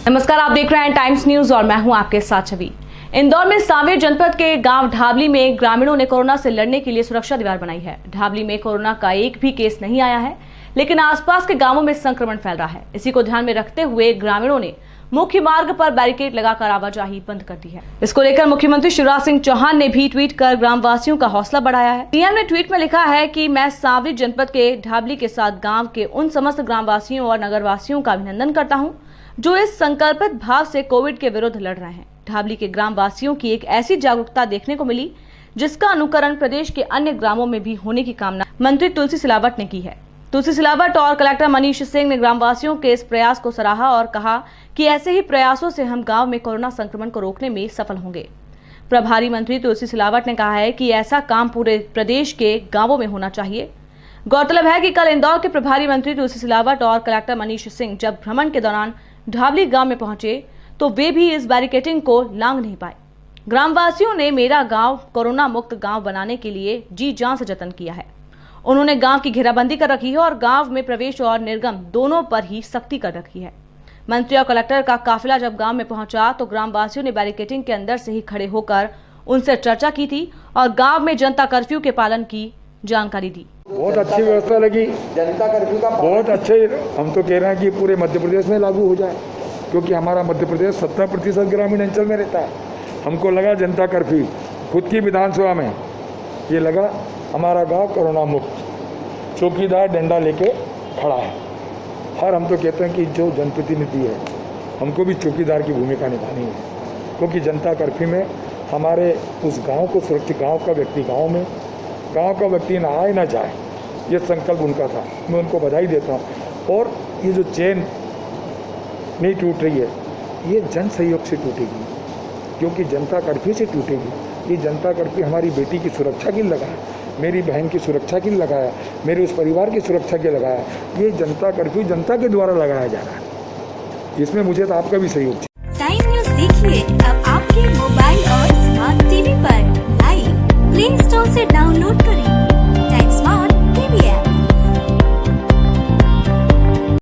नमस्कार, आप देख रहे हैं टाइम्स न्यूज और मैं हूं आपके साथ छवि। इंदौर में सांवेर जनपद के गांव ढाबली में ग्रामीणों ने कोरोना से लड़ने के लिए सुरक्षा दीवार बनाई है। ढाबली में कोरोना का एक भी केस नहीं आया है, लेकिन आसपास के गांवों में संक्रमण फैल रहा है। इसी को ध्यान में रखते हुए ग्रामीणों ने मुख्य मार्ग पर बैरिकेड लगाकर आवाजाही बंद कर दी है। इसको लेकर मुख्यमंत्री शिवराज सिंह चौहान ने भी ट्वीट कर ग्रामवासियों का हौसला बढ़ाया है। सीएम ने ट्वीट में लिखा है कि मैं सांवेर जनपद के ढाबली के साथ गाँव के उन समस्त ग्रामवासियों और नगरवासियों का अभिनंदन करता हूँ जो इस संकल्पित भाव से कोविड के विरुद्ध लड़ रहे हैं। ढाबली के ग्रामवासियों की एक ऐसी जागरूकता देखने को मिली जिसका अनुकरण प्रदेश के अन्य ग्रामों में भी होने की कामना मंत्री तुलसी सिलावट ने की है। तुलसी सिलावट और कलेक्टर मनीष सिंह ने ग्रामवासियों के इस प्रयास को सराहा और कहा कि ऐसे ही प्रयासों से हम गांव में कोरोना संक्रमण को रोकने में सफल होंगे। प्रभारी मंत्री तुलसी सिलावट ने कहा है कि ऐसा काम पूरे प्रदेश के गाँवों में होना चाहिए। गौरतलब है कि कल इंदौर के प्रभारी मंत्री तुलसी सिलावट और कलेक्टर मनीष सिंह जब भ्रमण के दौरान ढाबली गांव में पहुंचे तो वे भी इस बैरिकेडिंग को लांघ नहीं पाए। ग्रामवासियों ने मेरा गांव कोरोना मुक्त गांव बनाने के लिए जी जान से जतन किया है। उन्होंने गांव की घेराबंदी कर रखी है और गांव में प्रवेश और निर्गम दोनों पर ही सख्ती कर रखी है। मंत्री और कलेक्टर का काफिला जब गांव में पहुंचा तो ग्रामवासियों ने बैरिकेडिंग के अंदर से ही खड़े होकर उनसे चर्चा की थी और गाँव में जनता कर्फ्यू के पालन की जानकारी दी। बहुत अच्छी व्यवस्था लगी, जनता कर्फ्यू का बहुत अच्छे। हम तो कह रहे हैं कि पूरे मध्य प्रदेश में लागू हो जाए, क्योंकि हमारा मध्य प्रदेश 70% ग्रामीण अंचल में रहता है। हमको लगा जनता कर्फ्यू खुद की विधानसभा में ये लगा हमारा गांव कोरोना मुक्त, चौकीदार डंडा लेके खड़ा है। और हम तो कहते हैं कि जो जनप्रतिनिधि है हमको भी चौकीदार की भूमिका निभानी है, क्योंकि जनता कर्फ्यू में हमारे उस गाँव को सुरक्षित, गांव का व्यक्ति ना आए ना जाए, ये संकल्प उनका था। मैं उनको बधाई देता हूँ। और ये जो चेन नहीं टूट रही है, ये जन सहयोग से टूटेगी, क्योंकि जनता कर्फ्यू से टूटेगी। ये जनता कर्फ्यू हमारी बेटी की सुरक्षा के लिए लगा है, मेरी बहन की सुरक्षा के लिए लगाया, मेरे उस परिवार की सुरक्षा के लिए लगाया। ये जनता कर्फ्यू जनता के द्वारा लगाया जा रहा है, इसमें मुझे तो आपका भी सहयोग चाहिए। टाइम न्यूज़ देखिए अब आपके मोबाइल और स्मार्ट टीवी